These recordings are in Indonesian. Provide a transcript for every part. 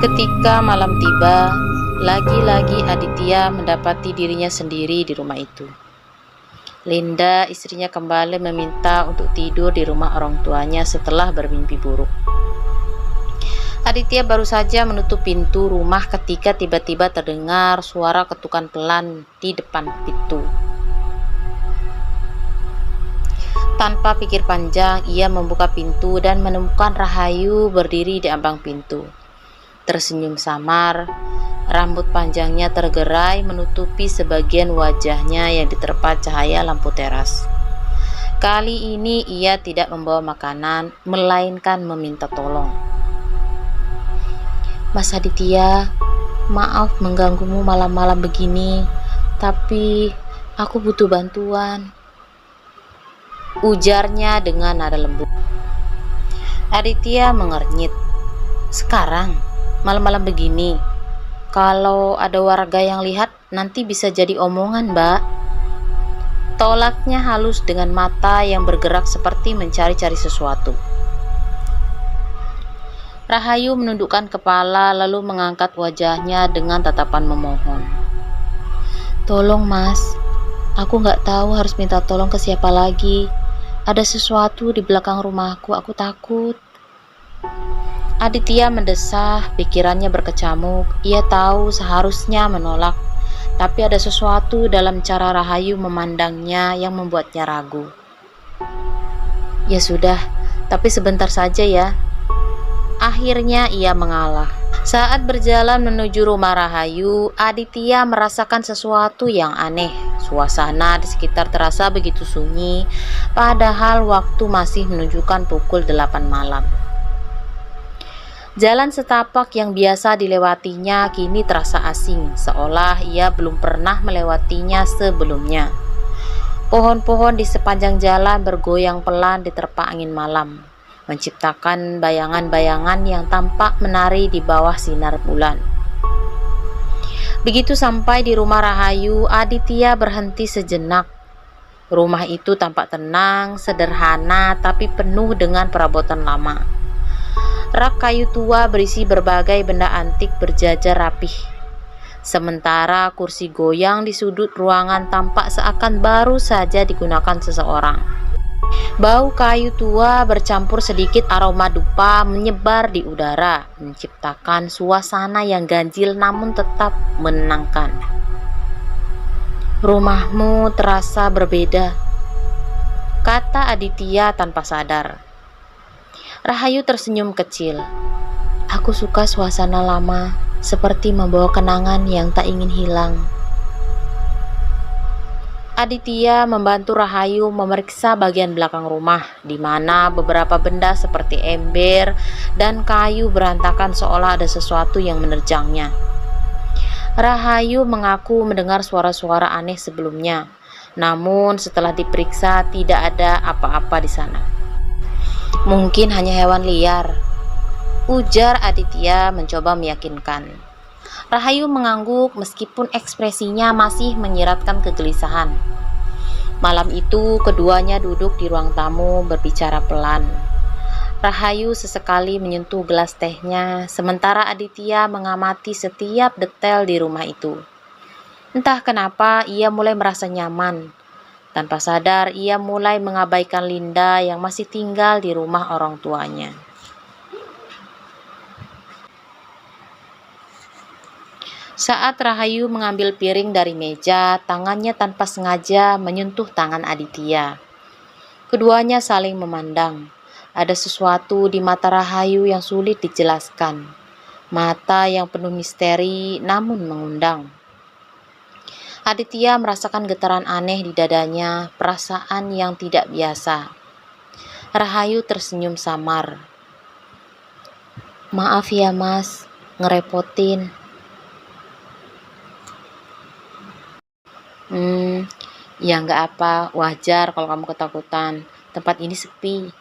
Ketika malam tiba, lagi-lagi Aditya mendapati dirinya sendiri di rumah itu. Linda, istrinya, kembali meminta untuk tidur di rumah orang tuanya setelah bermimpi buruk. Aditya baru saja menutup pintu rumah ketika tiba-tiba terdengar suara ketukan pelan di depan pintu. Tanpa pikir panjang, ia membuka pintu dan menemukan Rahayu berdiri di ambang pintu. Tersenyum samar, rambut panjangnya tergerai menutupi sebagian wajahnya yang diterpa cahaya lampu teras. Kali ini ia tidak membawa makanan, melainkan meminta tolong. Mas Aditya, maaf mengganggumu malam-malam begini, tapi aku butuh bantuan, ujarnya dengan nada lembut. Aditya mengernyit. Sekarang, malam-malam begini, kalau ada warga yang lihat, nanti bisa jadi omongan, Mbak. Tolaknya halus dengan mata yang bergerak seperti mencari-cari sesuatu. Rahayu menundukkan kepala lalu mengangkat wajahnya dengan tatapan memohon. Tolong mas, aku gak tahu harus minta tolong ke siapa lagi. Ada sesuatu di belakang rumahku, aku takut. Aditya mendesah, pikirannya berkecamuk. Ia tahu seharusnya menolak, tapi ada sesuatu dalam cara Rahayu memandangnya yang membuatnya ragu. Ya sudah, tapi sebentar saja ya. Akhirnya ia mengalah. Saat berjalan menuju rumah Rahayu, Aditya merasakan sesuatu yang aneh. Suasana di sekitar terasa begitu sunyi, padahal waktu masih menunjukkan pukul 8 malam. Jalan setapak yang biasa dilewatinya kini terasa asing, seolah ia belum pernah melewatinya sebelumnya. Pohon-pohon di sepanjang jalan bergoyang pelan diterpa angin malam, menciptakan bayangan-bayangan yang tampak menari di bawah sinar bulan. Begitu sampai di rumah Rahayu, Aditya berhenti sejenak. Rumah itu tampak tenang, sederhana, tapi penuh dengan perabotan lama. Rak kayu tua berisi berbagai benda antik berjajar rapih. Sementara kursi goyang di sudut ruangan tampak seakan baru saja digunakan seseorang. Bau kayu tua bercampur sedikit aroma dupa menyebar di udara, menciptakan suasana yang ganjil namun tetap menenangkan. Rumahmu terasa berbeda, kata Aditya tanpa sadar. Rahayu tersenyum kecil. Aku suka suasana lama, seperti membawa kenangan yang tak ingin hilang. Aditya membantu Rahayu memeriksa bagian belakang rumah, di mana beberapa benda seperti ember dan kayu berantakan seolah ada sesuatu yang menerjangnya. Rahayu mengaku mendengar suara-suara aneh sebelumnya, namun setelah diperiksa tidak ada apa-apa di sana. Mungkin hanya hewan liar, ujar Aditya mencoba meyakinkan. Rahayu mengangguk meskipun ekspresinya masih menyiratkan kegelisahan. Malam itu keduanya duduk di ruang tamu berbicara pelan. Rahayu sesekali menyentuh gelas tehnya, sementara Aditya mengamati setiap detail di rumah itu. Entah kenapa ia mulai merasa nyaman. Tanpa sadar, ia mulai mengabaikan Linda yang masih tinggal di rumah orang tuanya. Saat Rahayu mengambil piring dari meja, tangannya tanpa sengaja menyentuh tangan Aditya. Keduanya saling memandang. Ada sesuatu di mata Rahayu yang sulit dijelaskan. Mata yang penuh misteri namun mengundang. Aditya merasakan getaran aneh di dadanya, perasaan yang tidak biasa. Rahayu tersenyum samar. Maaf ya mas, ngerepotin. Ya nggak apa, wajar kalau kamu ketakutan. Tempat ini sepi.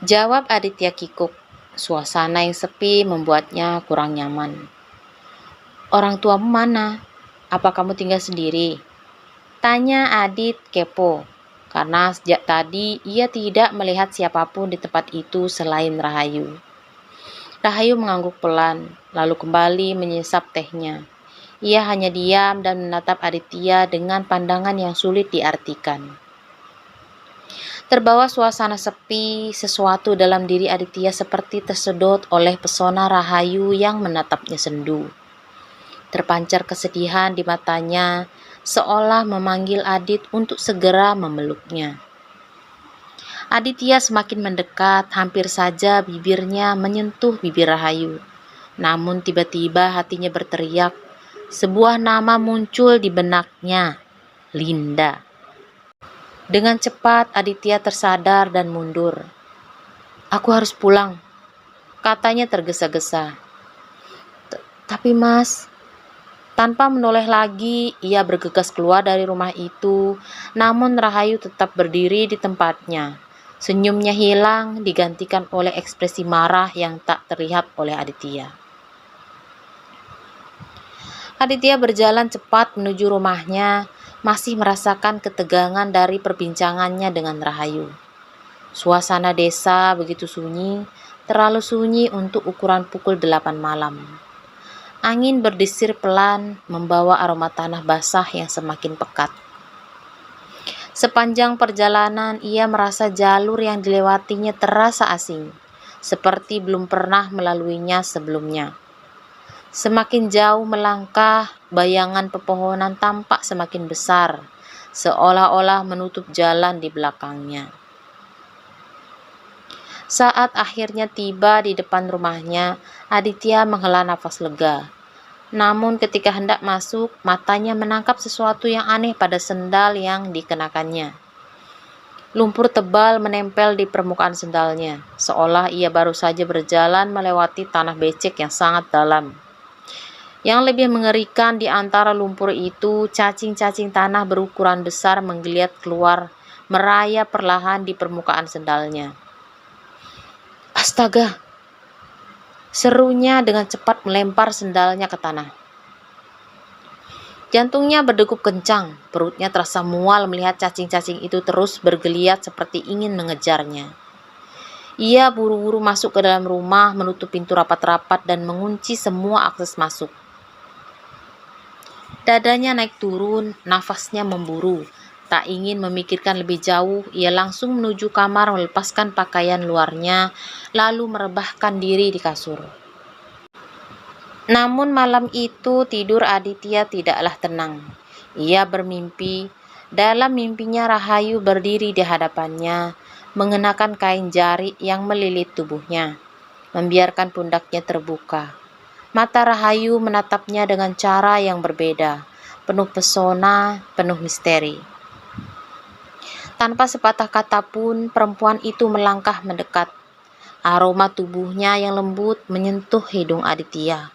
Jawab Aditya kikuk. Suasana yang sepi membuatnya kurang nyaman. Orang tuamu mana? Apa kamu tinggal sendiri? Tanya Adit kepo, karena sejak tadi ia tidak melihat siapapun di tempat itu selain Rahayu. Rahayu mengangguk pelan, lalu kembali menyesap tehnya. Ia hanya diam dan menatap Aditya dengan pandangan yang sulit diartikan. Terbawa suasana sepi, sesuatu dalam diri Aditya seperti tersedot oleh pesona Rahayu yang menatapnya sendu. Terpancar kesedihan di matanya, seolah memanggil Adit untuk segera memeluknya. Aditya semakin mendekat, hampir saja bibirnya menyentuh bibir Rahayu. Namun tiba-tiba hatinya berteriak, sebuah nama muncul di benaknya, Linda. Dengan cepat Aditya tersadar dan mundur. "Aku harus pulang," katanya tergesa-gesa. "Tapi Mas..." Tanpa menoleh lagi, ia bergegas keluar dari rumah itu, namun Rahayu tetap berdiri di tempatnya. Senyumnya hilang, digantikan oleh ekspresi marah yang tak terlihat oleh Aditya. Aditya berjalan cepat menuju rumahnya, masih merasakan ketegangan dari perbincangannya dengan Rahayu. Suasana desa begitu sunyi, terlalu sunyi untuk ukuran pukul 8 malam. Angin berdesir pelan, membawa aroma tanah basah yang semakin pekat. Sepanjang perjalanan, ia merasa jalur yang dilewatinya terasa asing, seperti belum pernah melaluinya sebelumnya. Semakin jauh melangkah, bayangan pepohonan tampak semakin besar, seolah-olah menutup jalan di belakangnya. Saat akhirnya tiba di depan rumahnya, Aditya menghela nafas lega. Namun ketika hendak masuk, matanya menangkap sesuatu yang aneh pada sendal yang dikenakannya. Lumpur tebal menempel di permukaan sendalnya, seolah ia baru saja berjalan melewati tanah becek yang sangat dalam. Yang lebih mengerikan di antara lumpur itu, cacing-cacing tanah berukuran besar menggeliat keluar, merayap perlahan di permukaan sendalnya. "Astaga!" serunya dengan cepat melempar sendalnya ke tanah. Jantungnya berdegup kencang, perutnya terasa mual melihat cacing-cacing itu terus bergeliat seperti ingin mengejarnya. Ia buru-buru masuk ke dalam rumah, menutup pintu rapat-rapat dan mengunci semua akses masuk. Dadanya naik turun, nafasnya memburu. Tak ingin memikirkan lebih jauh, ia langsung menuju kamar melepaskan pakaian luarnya, lalu merebahkan diri di kasur. Namun malam itu tidur Aditya tidaklah tenang. Ia bermimpi, dalam mimpinya Rahayu berdiri di hadapannya, mengenakan kain jari yang melilit tubuhnya, membiarkan pundaknya terbuka. Mata Rahayu menatapnya dengan cara yang berbeda, penuh pesona, penuh misteri. Tanpa sepatah kata pun, perempuan itu melangkah mendekat. Aroma tubuhnya yang lembut menyentuh hidung Aditya.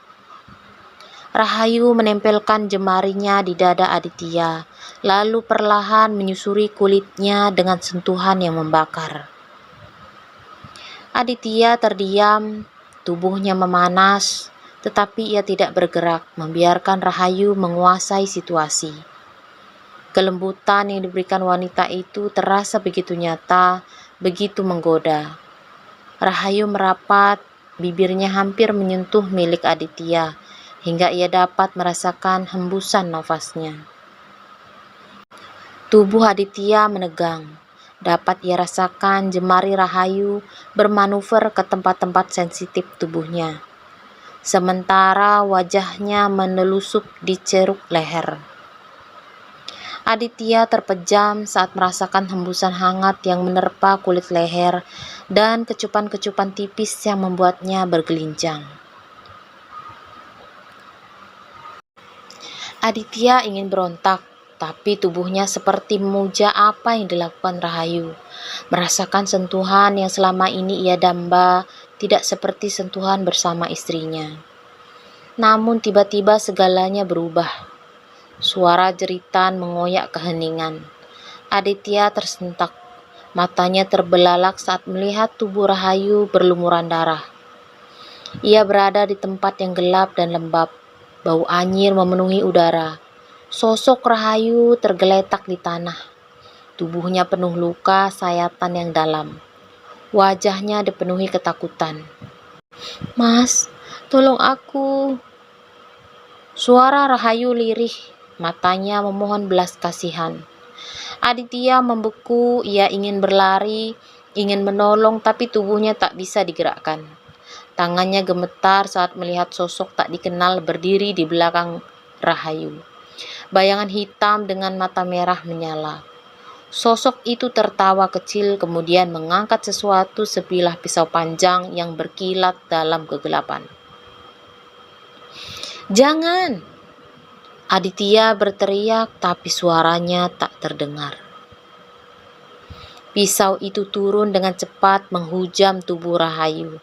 Rahayu menempelkan jemarinya di dada Aditya, lalu perlahan menyusuri kulitnya dengan sentuhan yang membakar. Aditya terdiam, tubuhnya memanas, tetapi ia tidak bergerak, membiarkan Rahayu menguasai situasi. Kelembutan yang diberikan wanita itu terasa begitu nyata, begitu menggoda. Rahayu merapat, bibirnya hampir menyentuh milik Aditya, hingga ia dapat merasakan hembusan nafasnya. Tubuh Aditya menegang. Dapat ia rasakan jemari Rahayu bermanuver ke tempat-tempat sensitif tubuhnya. Sementara wajahnya menelusup di ceruk leher. Aditya terpejam saat merasakan hembusan hangat yang menerpa kulit leher dan kecupan-kecupan tipis yang membuatnya bergelincang. Aditya ingin berontak, tapi tubuhnya seperti memuja apa yang dilakukan Rahayu. Merasakan sentuhan yang selama ini ia damba, tidak seperti sentuhan bersama istrinya. Namun tiba-tiba segalanya berubah. Suara jeritan mengoyak keheningan. Aditya tersentak. Matanya terbelalak saat melihat tubuh Rahayu berlumuran darah. Ia berada di tempat yang gelap dan lembab. Bau anyir memenuhi udara. Sosok Rahayu tergeletak di tanah. Tubuhnya penuh luka sayatan yang dalam. Wajahnya dipenuhi ketakutan. Mas, tolong aku. Suara Rahayu lirih, matanya memohon belas kasihan. Aditya membeku, ia ingin berlari, ingin menolong, tapi tubuhnya tak bisa digerakkan. Tangannya gemetar saat melihat sosok tak dikenal berdiri di belakang Rahayu. Bayangan hitam dengan mata merah menyala. Sosok itu tertawa kecil kemudian mengangkat sesuatu sebilah pisau panjang yang berkilat dalam kegelapan. "Jangan!" Aditya berteriak tapi suaranya tak terdengar. Pisau itu turun dengan cepat menghujam tubuh Rahayu.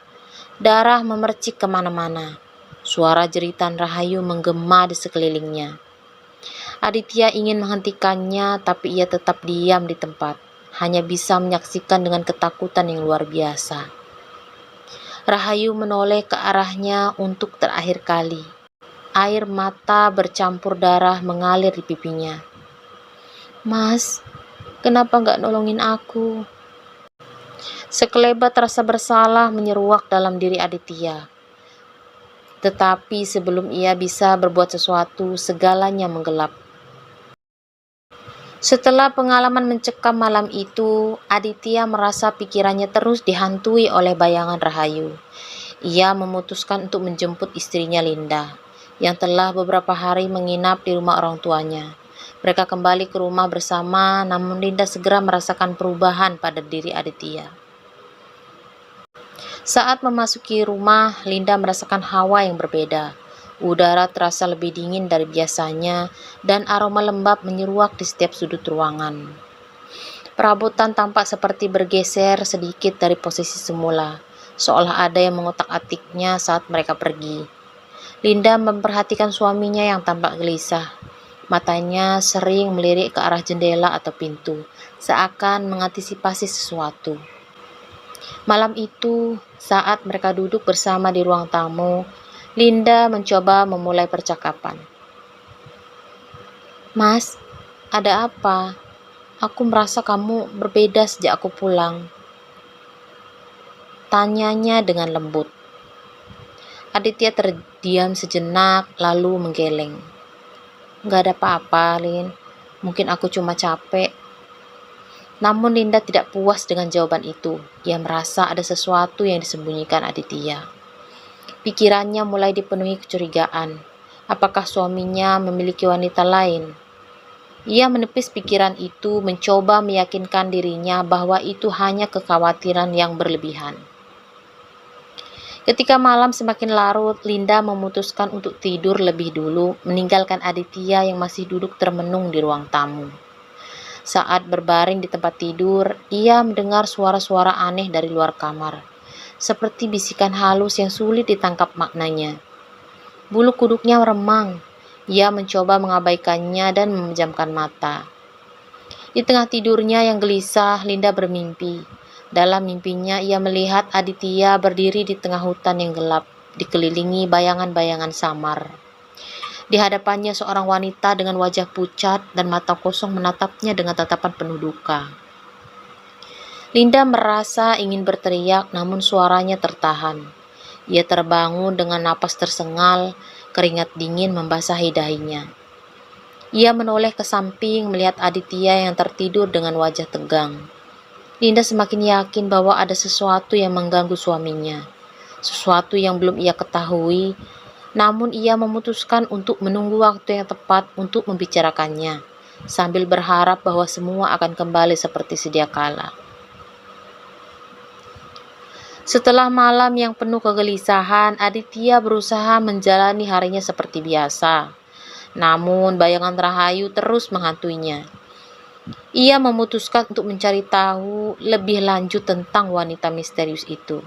Darah memercik kemana-mana. Suara jeritan Rahayu menggema di sekelilingnya. Aditya ingin menghentikannya, tapi ia tetap diam di tempat. Hanya bisa menyaksikan dengan ketakutan yang luar biasa. Rahayu menoleh ke arahnya untuk terakhir kali. Air mata bercampur darah mengalir di pipinya. "Mas, kenapa nggak nolongin aku?" Sekelebat rasa bersalah menyeruak dalam diri Aditya. Tetapi sebelum ia bisa berbuat sesuatu, segalanya menggelap. Setelah pengalaman mencekam malam itu, Aditya merasa pikirannya terus dihantui oleh bayangan Rahayu. Ia memutuskan untuk menjemput istrinya Linda, yang telah beberapa hari menginap di rumah orang tuanya. Mereka kembali ke rumah bersama, namun Linda segera merasakan perubahan pada diri Aditya. Saat memasuki rumah, Linda merasakan hawa yang berbeda. Udara terasa lebih dingin dari biasanya, dan aroma lembab menyeruak di setiap sudut ruangan. Perabotan tampak seperti bergeser sedikit dari posisi semula, seolah ada yang mengotak-atiknya saat mereka pergi. Linda memperhatikan suaminya yang tampak gelisah. Matanya sering melirik ke arah jendela atau pintu, seakan mengantisipasi sesuatu. Malam itu, saat mereka duduk bersama di ruang tamu, Linda mencoba memulai percakapan. "Mas, ada apa? Aku merasa kamu berbeda sejak aku pulang." Tanyanya dengan lembut. Aditya terdiam sejenak, lalu menggeleng. "Gak ada apa-apa, Lin. Mungkin aku cuma capek." Namun Linda tidak puas dengan jawaban itu. Ia merasa ada sesuatu yang disembunyikan Aditya. Pikirannya mulai dipenuhi kecurigaan. Apakah suaminya memiliki wanita lain? Ia menepis pikiran itu, mencoba meyakinkan dirinya bahwa itu hanya kekhawatiran yang berlebihan. Ketika malam semakin larut, Linda memutuskan untuk tidur lebih dulu, meninggalkan Aditya yang masih duduk termenung di ruang tamu. Saat berbaring di tempat tidur, ia mendengar suara-suara aneh dari luar kamar, seperti bisikan halus yang sulit ditangkap maknanya. Bulu kuduknya meremang. Ia mencoba mengabaikannya dan memejamkan mata. Di tengah tidurnya yang gelisah, Linda bermimpi. Dalam mimpinya, ia melihat Aditya berdiri di tengah hutan yang gelap, dikelilingi bayangan-bayangan samar. Di hadapannya seorang wanita dengan wajah pucat dan mata kosong menatapnya dengan tatapan penuh duka. Linda merasa ingin berteriak, namun suaranya tertahan. Ia terbangun dengan napas tersengal, keringat dingin membasahi dahinya. Ia menoleh ke samping melihat Aditya yang tertidur dengan wajah tegang. Linda semakin yakin bahwa ada sesuatu yang mengganggu suaminya, sesuatu yang belum ia ketahui, namun ia memutuskan untuk menunggu waktu yang tepat untuk membicarakannya, sambil berharap bahwa semua akan kembali seperti sedia kala. Setelah malam yang penuh kegelisahan, Aditya berusaha menjalani harinya seperti biasa. Namun bayangan Rahayu terus menghantuinya. Ia memutuskan untuk mencari tahu lebih lanjut tentang wanita misterius itu.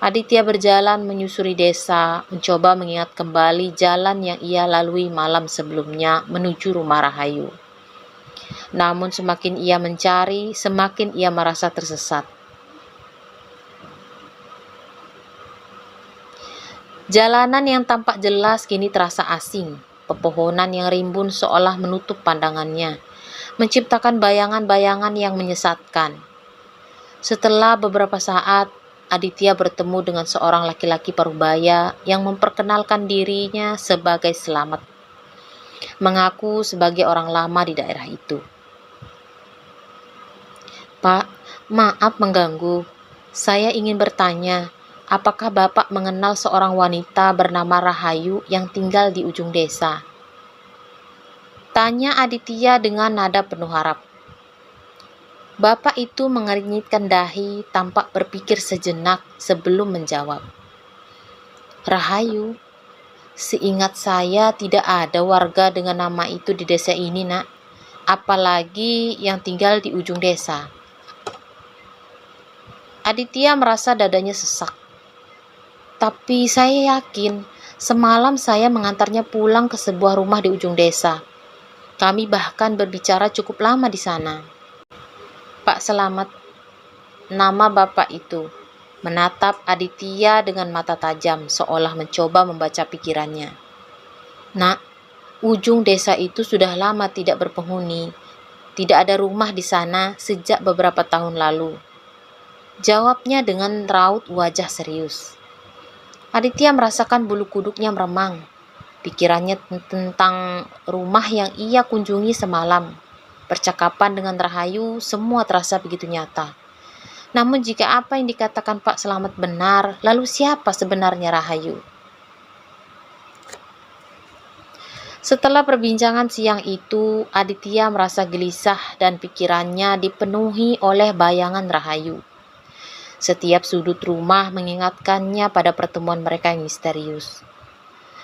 Aditya berjalan menyusuri desa, mencoba mengingat kembali jalan yang ia lalui malam sebelumnya menuju rumah Rahayu. Namun semakin ia mencari, semakin ia merasa tersesat. Jalanan yang tampak jelas kini terasa asing. Pepohonan yang rimbun seolah menutup pandangannya, menciptakan bayangan-bayangan yang menyesatkan. Setelah beberapa saat, Aditya bertemu dengan seorang laki-laki parubaya yang memperkenalkan dirinya sebagai Slamet, mengaku sebagai orang lama di daerah itu. "Pak, maaf mengganggu. Saya ingin bertanya, apakah Bapak mengenal seorang wanita bernama Rahayu yang tinggal di ujung desa?" tanya Aditya dengan nada penuh harap. Bapak itu mengernyitkan dahi, tampak berpikir sejenak sebelum menjawab. "Rahayu, seingat saya tidak ada warga dengan nama itu di desa ini, Nak. Apalagi yang tinggal di ujung desa." Aditya merasa dadanya sesak. "Tapi saya yakin, semalam saya mengantarnya pulang ke sebuah rumah di ujung desa. Kami bahkan berbicara cukup lama di sana." Pak Slamet, nama bapak itu, menatap Aditya dengan mata tajam seolah mencoba membaca pikirannya. "Nak, ujung desa itu sudah lama tidak berpenghuni. Tidak ada rumah di sana sejak beberapa tahun lalu," jawabnya dengan raut wajah serius. Aditya merasakan bulu kuduknya meremang. Pikirannya tentang rumah yang ia kunjungi semalam, percakapan dengan Rahayu, semua terasa begitu nyata. Namun jika apa yang dikatakan Pak Slamet benar, lalu siapa sebenarnya Rahayu? Setelah perbincangan siang itu, Aditya merasa gelisah dan pikirannya dipenuhi oleh bayangan Rahayu. Setiap sudut rumah mengingatkannya pada pertemuan mereka yang misterius.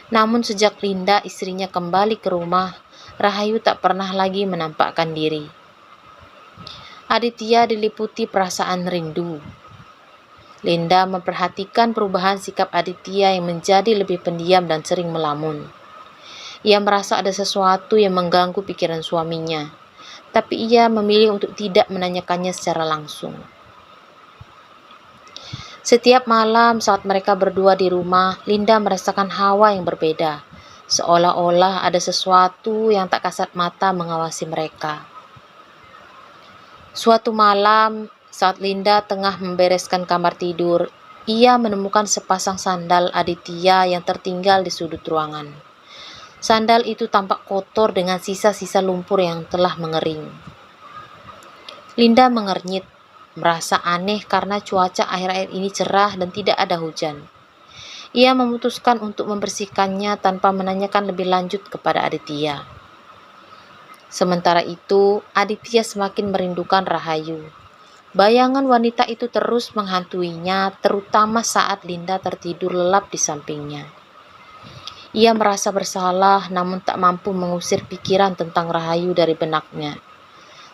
Namun sejak Linda istrinya kembali ke rumah, Rahayu tak pernah lagi menampakkan diri. Aditya diliputi perasaan rindu. Linda memperhatikan perubahan sikap Aditya yang menjadi lebih pendiam dan sering melamun. Ia merasa ada sesuatu yang mengganggu pikiran suaminya, tapi ia memilih untuk tidak menanyakannya secara langsung. Setiap malam saat mereka berdua di rumah, Linda merasakan hawa yang berbeda, seolah-olah ada sesuatu yang tak kasat mata mengawasi mereka. Suatu malam, saat Linda tengah membereskan kamar tidur, ia menemukan sepasang sandal Aditya yang tertinggal di sudut ruangan. Sandal itu tampak kotor dengan sisa-sisa lumpur yang telah mengering. Linda mengernyit, merasa aneh karena cuaca akhir-akhir ini cerah dan tidak ada hujan. Ia memutuskan untuk membersihkannya tanpa menanyakan lebih lanjut kepada Aditya. Sementara itu, Aditya semakin merindukan Rahayu. Bayangan wanita itu terus menghantuinya, terutama saat Linda tertidur lelap di sampingnya. Ia merasa bersalah namun tak mampu mengusir pikiran tentang Rahayu dari benaknya.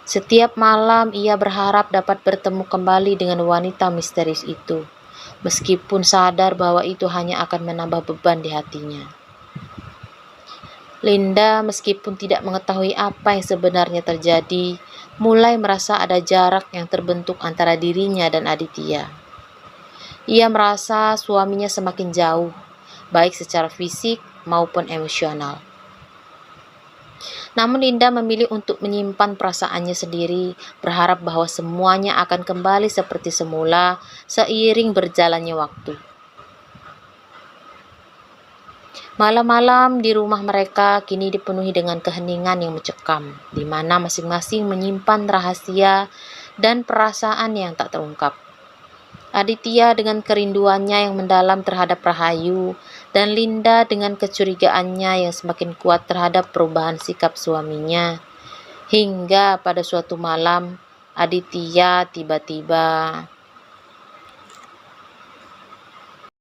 Setiap malam ia berharap dapat bertemu kembali dengan wanita misterius itu, meskipun sadar bahwa itu hanya akan menambah beban di hatinya. Linda, meskipun tidak mengetahui apa yang sebenarnya terjadi, mulai merasa ada jarak yang terbentuk antara dirinya dan Aditya. Ia merasa suaminya semakin jauh, baik secara fisik maupun emosional. Namun Linda memilih untuk menyimpan perasaannya sendiri, berharap bahwa semuanya akan kembali seperti semula seiring berjalannya waktu. Malam-malam di rumah mereka kini dipenuhi dengan keheningan yang mencekam, di mana masing-masing menyimpan rahasia dan perasaan yang tak terungkap. Aditya dengan kerinduannya yang mendalam terhadap Rahayu, dan Linda dengan kecurigaannya yang semakin kuat terhadap perubahan sikap suaminya. Hingga pada suatu malam, Aditya tiba-tiba